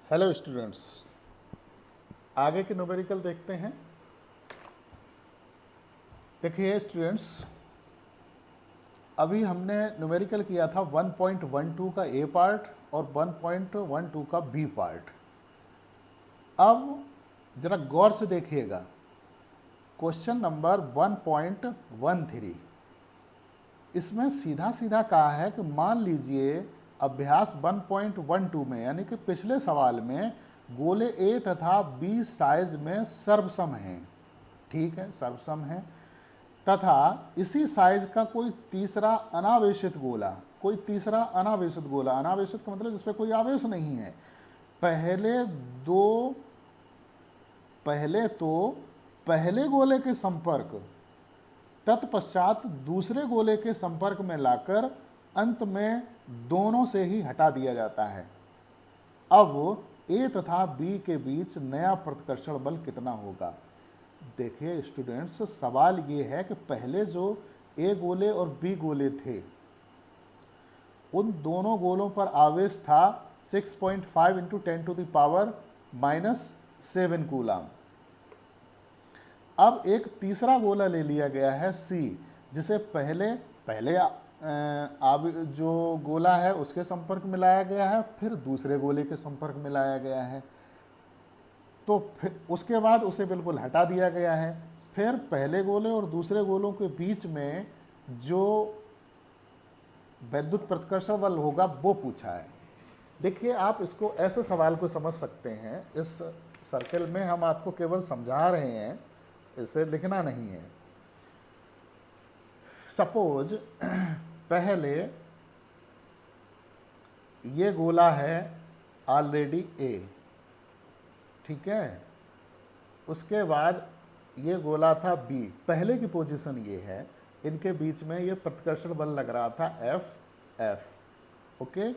Hello students, आगे के numerical देखते हैं। देखिए स्टूडेंट्स, अभी हमने न्यूमेरिकल किया था 1.12 का ए पार्ट और 1.12 का बी पार्ट। अब जरा गौर से देखिएगा, क्वेश्चन नंबर 1.13 इसमें सीधा सीधा कहा है कि मान लीजिए अभ्यास 1.12 में, यानी कि पिछले सवाल में गोले ए तथा बी साइज में सर्वसम हैं। ठीक है, सर्वसम है तथा इसी साइज का कोई तीसरा अनावेशित गोला, अनावेशित का मतलब जिसपे कोई आवेश नहीं है। पहले तो पहले गोले के संपर्क, तत्पश्चात दूसरे गोले के संपर्क में लाकर अंत में दोनों से ही हटा दिया जाता है। अब ए तथा बी के बीच नया प्रतिकर्षण बल कितना होगा? देखिए स्टूडेंट्स, सवाल ये है कि पहले जो ए गोले और बी गोले थे, उन दोनों गोलों पर आवेश था 6.5 इंटू 10⁻⁻7 कूलम। अब एक तीसरा गोला ले लिया गया है सी, जिसे पहले जो गोला है उसके संपर्क में लाया गया है, फिर दूसरे गोले के संपर्क में लाया गया है, तो फिर उसके बाद उसे बिल्कुल हटा दिया गया है। फिर पहले गोले और दूसरे गोलों के बीच में जो वैद्युत प्रतिकर्षण बल होगा वो पूछा है। देखिए, आप इसको ऐसे सवाल को समझ सकते हैं, इस सर्कल में हम आपको केवल समझा रहे हैं, इसे लिखना नहीं है। सपोज पहले ये गोला है ऑलरेडी ए, ठीक है, उसके बाद ये गोला था बी, पहले की पोजीशन ये है, इनके बीच में ये प्रतिकर्षण बल लग रहा था एफ। ओके,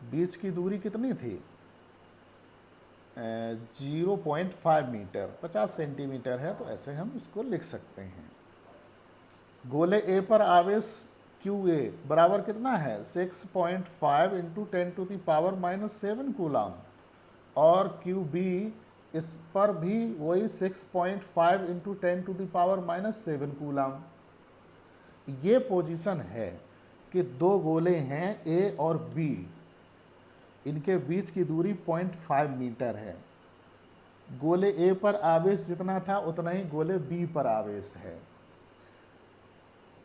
बीच की दूरी कितनी थी? 0.5 मीटर, 50 सेंटीमीटर है, तो ऐसे हम इसको लिख सकते हैं। गोले ए पर आवेश क्यू ए बराबर कितना है? 6.5 इंटू 10⁻⁻7 कूलम, और क्यू बी इस पर भी वही 6.5 इंटू 10⁻⁻7 कूलम। ये पोजीशन है कि दो गोले हैं ए और बी, इनके बीच की दूरी 0.5 मीटर है। गोले ए पर आवेश जितना था उतना ही गोले बी पर आवेश है।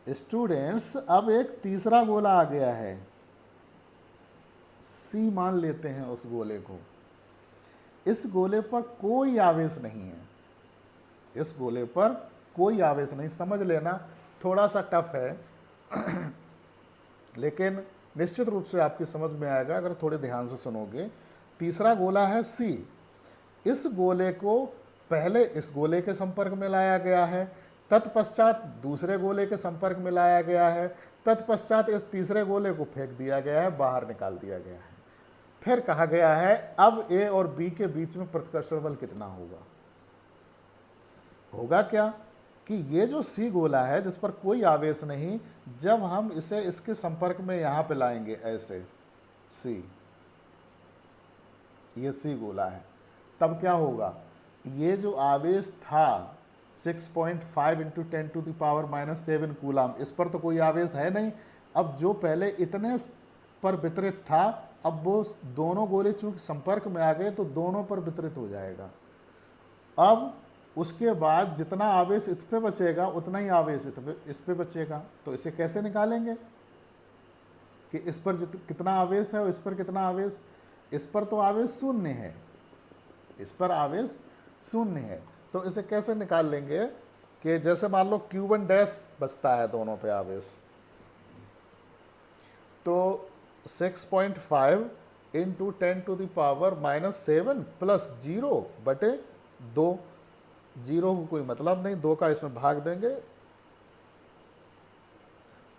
स्टूडेंट्स, अब एक तीसरा गोला आ गया है, सी मान लेते हैं उस गोले को। इस गोले पर कोई आवेश नहीं है, इस गोले पर कोई आवेश नहीं। समझ लेना, थोड़ा सा टफ है लेकिन निश्चित रूप से आपकी समझ में आएगा अगर थोड़े ध्यान से सुनोगे। तीसरा गोला है सी, इस गोले को पहले इस गोले के संपर्क में लाया गया है, तत्पश्चात दूसरे गोले के संपर्क में लाया गया है, तत्पश्चात इस तीसरे गोले को फेंक दिया गया है, बाहर निकाल दिया गया है। फिर कहा गया है अब ए और बी के बीच में प्रतिकर्षण बल कितना होगा? होगा क्या कि ये जो सी गोला है जिस पर कोई आवेश नहीं, जब हम इसे इसके संपर्क में यहां पे लाएंगे ऐसे सी, ये सी गोला है, तब क्या होगा? ये जो आवेश था 6.5 इंटू 10⁻⁻7 कूलम, इस पर तो कोई आवेश है नहीं। अब जो पहले इतने पर वितरित था, अब वो दोनों गोले चूंकि संपर्क में आ गए तो दोनों पर वितरित हो जाएगा। अब उसके बाद जितना आवेश इस पे बचेगा उतना ही आवेश इस पे बचेगा। तो इसे कैसे निकालेंगे कि इस पर कितना आवेश है और इस पर कितना आवेश? इस पर तो आवेश शून्य है, इस पर आवेश शून्य है, तो इसे कैसे निकाल लेंगे कि जैसे मान लो Q1 डैश बचता है दोनों पे आवेश, तो 6.5 इंटू 10⁻⁻7 प्लस 0/2, 0 को कोई मतलब नहीं, 2 का इसमें भाग देंगे,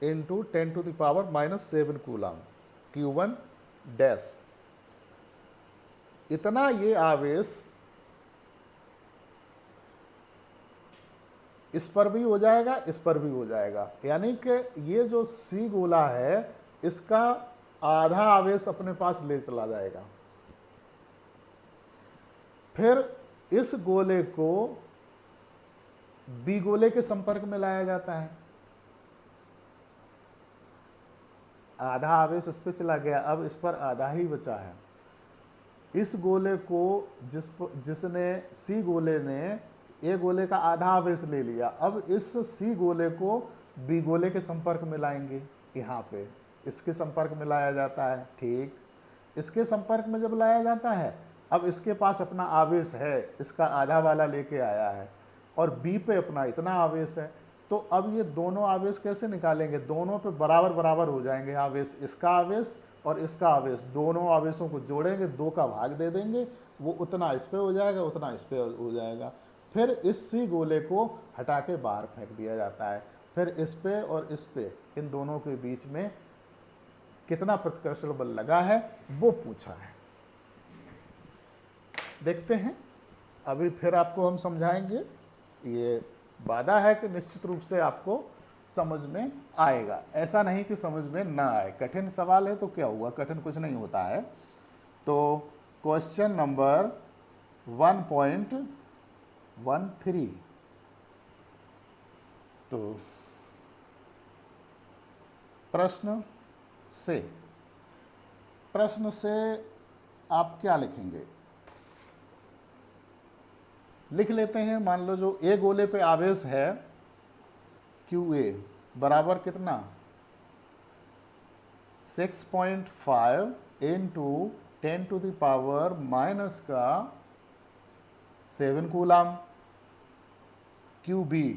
इंटू 10⁻⁻7 कूलम Q1 डैश। इतना ये आवेश इस पर भी हो जाएगा, इस पर भी हो जाएगा, यानी कि ये जो सी गोला है इसका आधा आवेश अपने पास ले चला जाएगा। फिर इस गोले को बी गोले के संपर्क में लाया जाता है, आधा आवेश इस पे चला गया, अब इस पर आधा ही बचा है। इस गोले को जिसने सी गोले ने ए गोले का आधा आवेश ले लिया, अब इस सी गोले को बी गोले के संपर्क में लाएंगे, यहाँ पे इसके संपर्क में लाया जाता है। ठीक, इसके संपर्क में जब लाया जाता है, अब इसके पास अपना आवेश है, इसका आधा वाला लेके आया है, और बी पे अपना इतना आवेश है। तो अब ये दोनों आवेश कैसे निकालेंगे, दोनों पे बराबर बराबर हो जाएंगे आवेश, इसका आवेश और इसका आवेश, दोनों आवेशों को जोड़ेंगे, 2 का भाग दे देंगे, वो उतना इस पे हो जाएगा, उतना इस पे हो जाएगा। फिर इस सी गोले को हटा के बाहर फेंक दिया जाता है। फिर इस पे और इस पे, इन दोनों के बीच में कितना प्रतिकर्षण बल लगा है वो पूछा है। देखते हैं, अभी फिर आपको हम समझाएंगे। ये वादा है कि निश्चित रूप से आपको समझ में आएगा, ऐसा नहीं कि समझ में ना आए। कठिन सवाल है तो क्या हुआ, कठिन कुछ नहीं होता है। तो क्वेश्चन नंबर 1.13, तो प्रश्न से आप क्या लिखेंगे, लिख लेते हैं। मान लो जो ए गोले पे आवेश है QA बराबर कितना, 6.5 इंटू 10⁻⁻7 कूलाम। QB,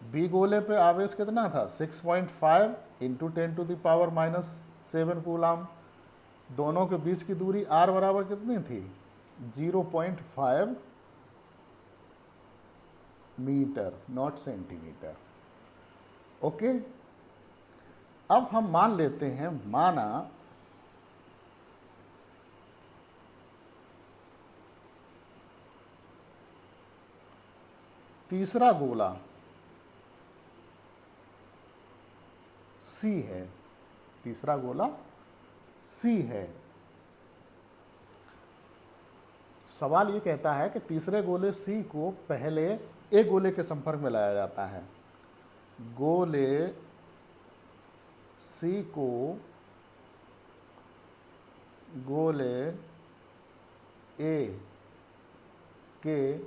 बी गोले पे आवेश कितना था, 6.5 इंटू 10⁻⁻7 कूलाम। दोनों के बीच की दूरी R बराबर कितनी थी, 0.5 मीटर, नॉट सेंटीमीटर। ओके, अब हम मान लेते हैं, माना तीसरा गोला C है, तीसरा गोला C है। सवाल ये कहता है कि तीसरे गोले C को पहले ए गोले के संपर्क में लाया जाता है। गोले C को गोले A के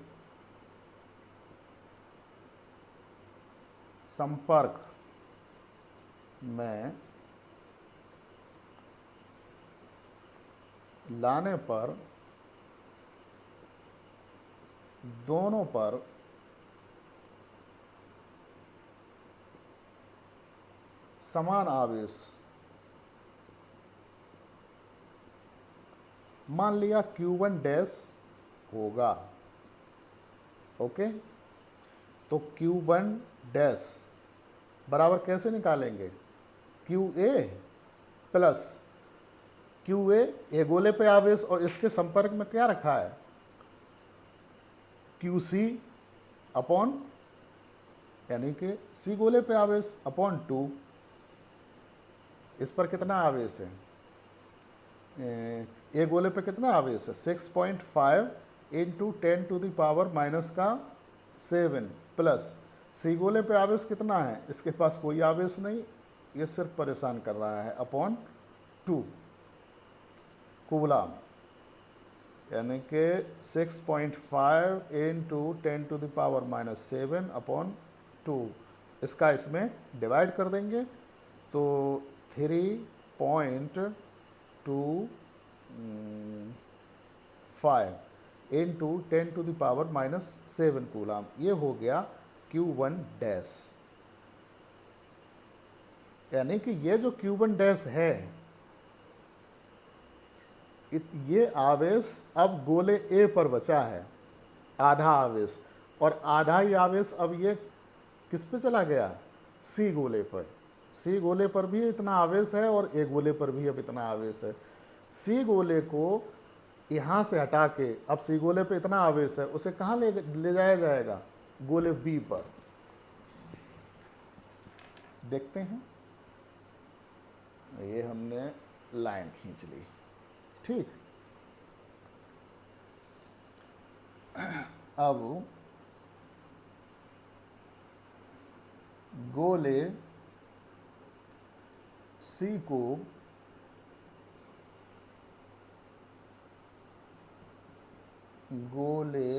संपर्क में लाने पर दोनों पर समान आवेश, मान लिया Q1 डैश होगा। ओके, तो Q1 डैश बराबर कैसे निकालेंगे, QA प्लस QA ए गोले पे आवेश और इसके संपर्क में क्या रखा है, QC अपॉन, यानी कि C गोले पे आवेश अपॉन 2। इस पर कितना आवेश है, ए गोले पे कितना आवेश है, 6.5 इंटू 10⁻⁻7 प्लस सी गोले पे आवेश कितना है, इसके पास कोई आवेश नहीं, ये सिर्फ परेशान कर रहा है, अपॉन 2 कूलाम, यानी कि 6.5 इंटू 10⁻⁻7 अपॉन 2। इसका इसमें डिवाइड कर देंगे तो 3.25 इंटू 10⁻⁻7 कूलाम, ये हो गया Q1 डैश। यानी कि ये जो Q1 डैश है, ये आवेश अब गोले A पर बचा है, आधा आवेश, और आधा ही आवेश अब ये किस पे चला गया, C गोले पर। C गोले पर भी इतना आवेश है और A गोले पर भी अब इतना आवेश है। C गोले को यहाँ से हटा के, अब C गोले पे इतना आवेश है, उसे कहाँ ले जाया जाएगा, गोले B पर। देखते हैं, ये हमने लाइन खींच ली, ठीक। अब गोले सी को गोले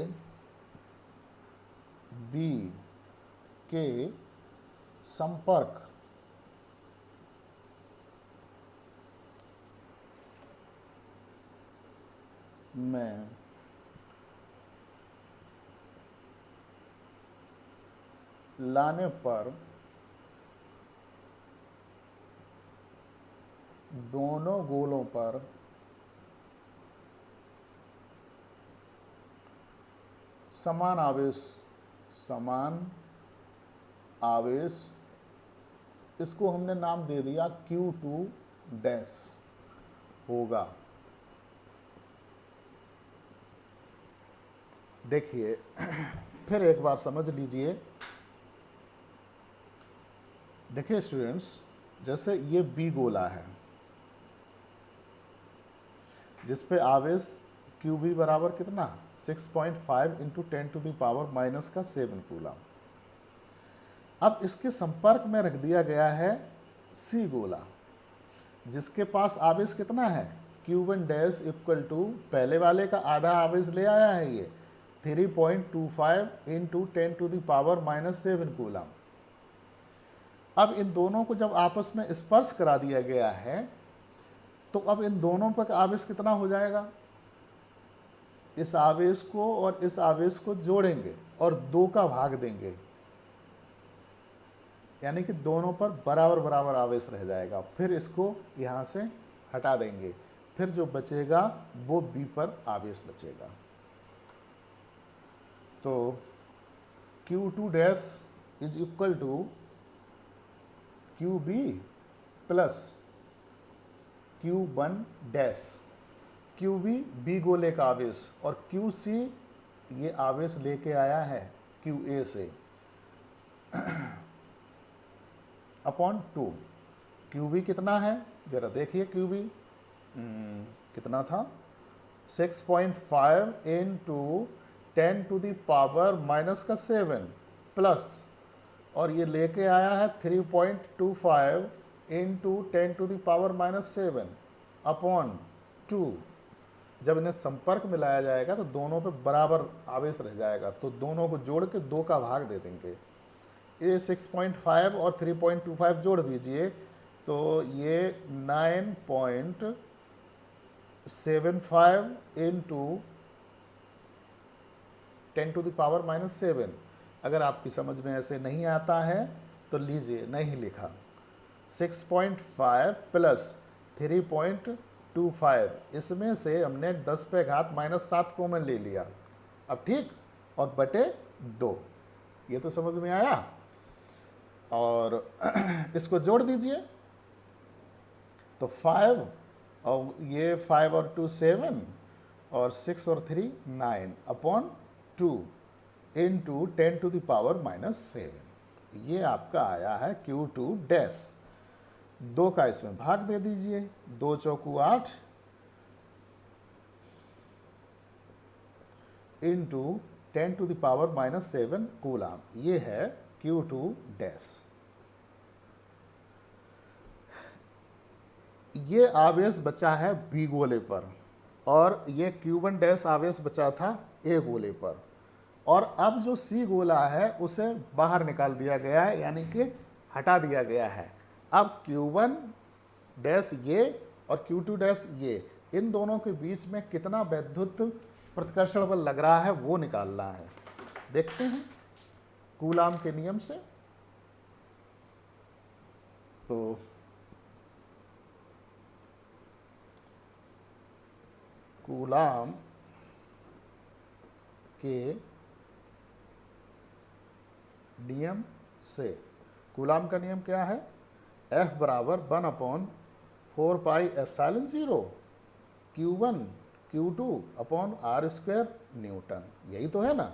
बी के संपर्क में लाने पर दोनों गोलों पर समान आवेश, इसको हमने नाम दे दिया Q2 डैश होगा। देखिए फिर एक बार समझ लीजिए। देखिए स्टूडेंट्स, जैसे ये बी गोला है जिस पे आवेश QB बराबर कितना 6.5 इंटू 10⁻⁻⁷ कूलम। अब इसके संपर्क में रख दिया गया है सी गोला जिसके पास आवेश कितना है Q1 डैश इक्वल टू पहले वाले का आधा आवेश ले आया है ये 3.25 इंटू 10⁻⁻⁷ कूलम। अब इन दोनों को जब आपस में स्पर्श करा दिया गया है तो अब इन दोनों पर आवेश कितना हो जाएगा, इस आवेश को और इस आवेश को जोड़ेंगे और 2 का भाग देंगे, यानी कि दोनों पर बराबर बराबर आवेश रह जाएगा। फिर इसको यहाँ से हटा देंगे, फिर जो बचेगा वो बी पर आवेश बचेगा। तो Q2 dash is equal to QB plus Q1 dash. QB B गोले का आवेश और QC ये आवेश लेके आया है QA से अपॉन 2। QB कितना है जरा देखिए, QB कितना था 6.5 इंटू 10⁻⁻⁷ प्लस और ये लेके आया है 3.25 इंटू 10⁻⁻⁷ अपॉन 2। जब इन्हें संपर्क में लाया जाएगा तो दोनों पे बराबर आवेश रह जाएगा, तो दोनों को जोड़ के 2 का भाग दे देंगे। ये 6.5 और 3.25 जोड़ दीजिए तो ये 9.75 इंटू 10⁻⁻⁷। अगर आपकी समझ में ऐसे नहीं आता है तो लीजिए, नहीं लिखा 6.5 प्लस 3.25, इसमें से हमने 10⁻⁻⁷ कॉमन ले लिया। अब ठीक, और बटे 2, ये तो समझ में आया। और इसको जोड़ दीजिए तो 5 और ये 5 और 2 7 और 6 और 3 9 अपॉन 2 इंटू 10⁻⁻⁷। ये आपका आया है Q2 डैश। 2 का इसमें भाग दे दीजिए, 2 चौकू 8 इंटू 10⁻⁻⁷ कूलम। ये है Q2 डैश। ये आवेश बचा है बी गोले पर और ये Q1 डैश आवेश बचा था ए गोले पर, और अब जो सी गोला है उसे बाहर निकाल दिया गया है, यानी कि हटा दिया गया है। अब Q1 डैश ये और Q2 डैश ये, इन दोनों के बीच में कितना वैद्युत प्रतिकर्षण बल लग रहा है वो निकालना है। देखते हैं कूलाम के नियम से। तो कूलाम के नियम से, कूलाम का नियम क्या है, F बराबर 1/4πε0 Q1 Q2 upon R² Newton. यही तो है ना।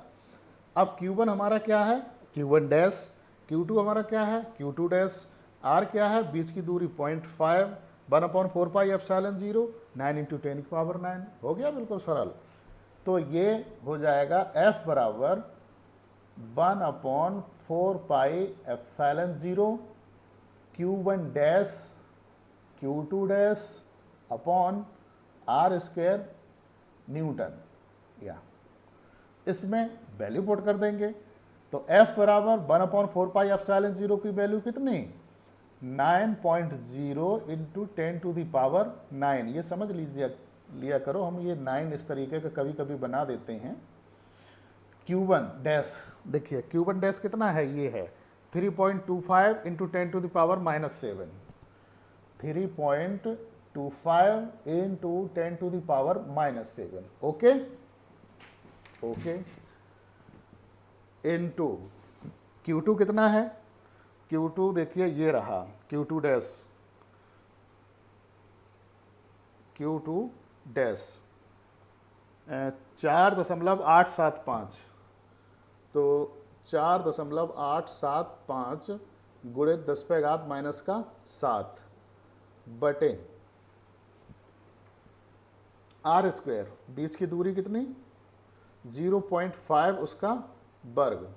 अब Q1 हमारा क्या है Q1 डैश, Q2 हमारा क्या है Q2 डैश, R क्या है बीच की दूरी 0.5 1/4πε0 9 × 10⁹ हो गया, बिल्कुल सरल। तो ये हो जाएगा F बराबर 1/4πε0 Q1 dash Q2 dash upon R square Newton. या इसमें वैल्यू पुट कर देंगे तो F बराबर 1/4πε0 की वैल्यू कितनी 9.0 इंटू 10⁻9। ये समझ लिया करो, हम ये 9 इस तरीके का कभी कभी बना देते हैं। Q1 डैश, देखिए Q1 डैश कितना है, ये है 3.25 into 10⁻⁻7, 3.25 into 10⁻⁻7। Okay okay, into Q2 कितना है, Q2 देखिए ये रहा Q2 डैश, Q2 डैश 4.875, तो 4.875 गुणित 10⁻⁻7 बटे R स्क्वायर, बीच की दूरी कितनी 0.5 उसका वर्ग,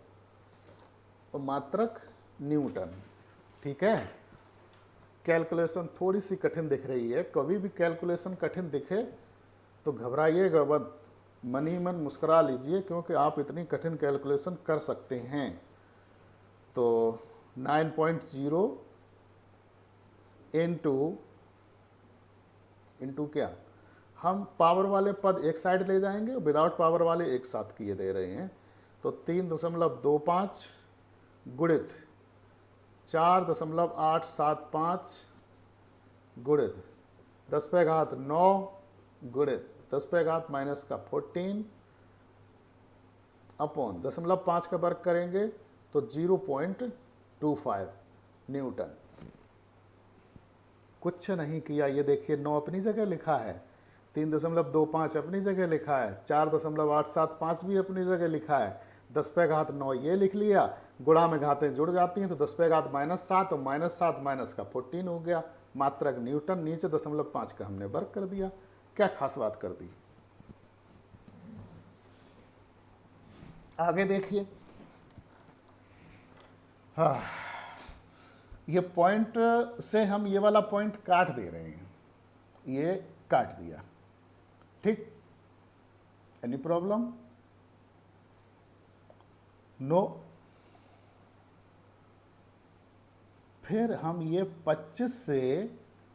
तो मात्रक न्यूटन। ठीक है, कैलकुलेशन थोड़ी सी कठिन दिख रही है, कभी भी कैलकुलेशन कठिन दिखे तो घबराइएगा मत, मन ही मन मुस्कुरा लीजिए, क्योंकि आप इतनी कठिन कैलकुलेशन कर सकते हैं। तो 9.0 इंटू क्या, हम पावर वाले पद एक साइड ले जाएंगे, विदाउट पावर वाले एक साथ किए दे रहे हैं, तो 3.25 गुणित 4.875 गुणित 10⁻9 गुणित 10⁻⁻14 अपॉन 0.5 का वर्ग करेंगे तो 0.25 न्यूटन। कुछ नहीं किया, ये देखिए 9 अपनी जगह लिखा है, 3.25 अपनी जगह लिखा है, 4.875 भी अपनी जगह लिखा है, 10⁻9 ये लिख लिया, गुणा में घातें जुड़ जाती हैं तो 10⁻⁻7 और -7 माइनस का 14 हो गया, मात्रक न्यूटन, नीचे 0.5 का हमने वर्ग कर दिया। क्या खास बात कर दी। आगे देखिए, हाँ, ये पॉइंट से हम ये वाला पॉइंट काट दे रहे हैं, ये काट दिया, ठीक, एनी प्रॉब्लम, नो। फिर हम ये 25 से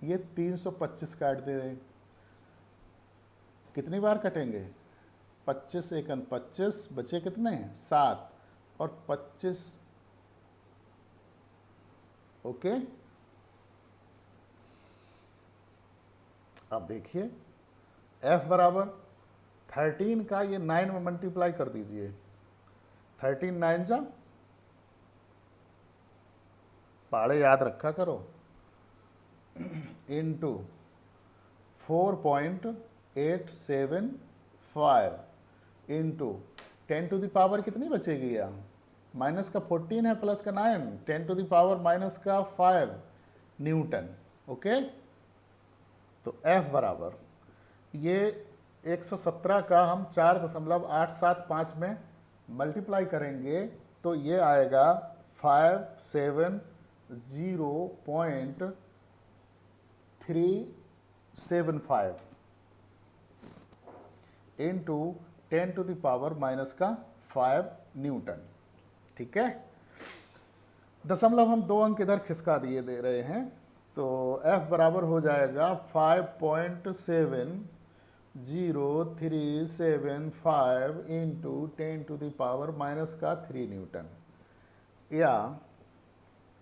ये 325 काट दे रहे हैं, कितनी बार कटेंगे 25 एकन 25, बचे कितने हैं 7 और 25, ओके। अब देखिए F बराबर 13 का ये 9 में मल्टीप्लाई कर दीजिए, 13 9 जा, पाड़े याद रखा करो, इंटू 4.875 इंटू 10⁻, कितनी बचेगी यहाँ, माइनस का 14 है प्लस का 9, 10⁻⁻5 न्यूटन। ओके, तो F बराबर ये 117 का हम 4.875 में मल्टीप्लाई करेंगे तो ये आएगा 570.375 इंटू 10⁻⁻5 न्यूटन। ठीक है, दशमलव हम 2 अंक इधर खिसका दिए दे रहे हैं, तो F बराबर हो जाएगा 5.7037 इंटू 10⁻³ न्यूटन। या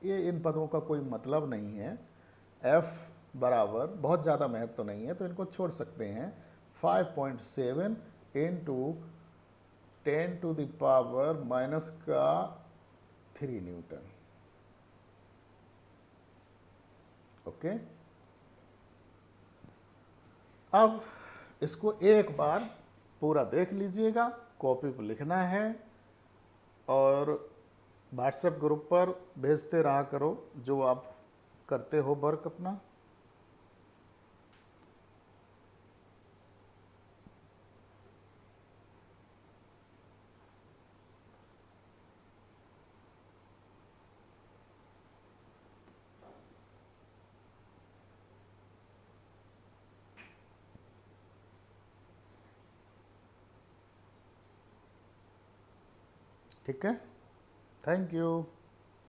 ये इन पदों का कोई मतलब नहीं है, F बराबर बहुत ज़्यादा महत्व तो नहीं है, तो इनको छोड़ सकते हैं, 5.7 इंटू 10⁻³ न्यूटन। ओके, अब इसको एक बार पूरा देख लीजिएगा, कॉपी पर लिखना है और व्हाट्सएप ग्रुप पर भेजते रहा करो जो आप करते हो वर्क अपना। ठीक है, थैंक यू।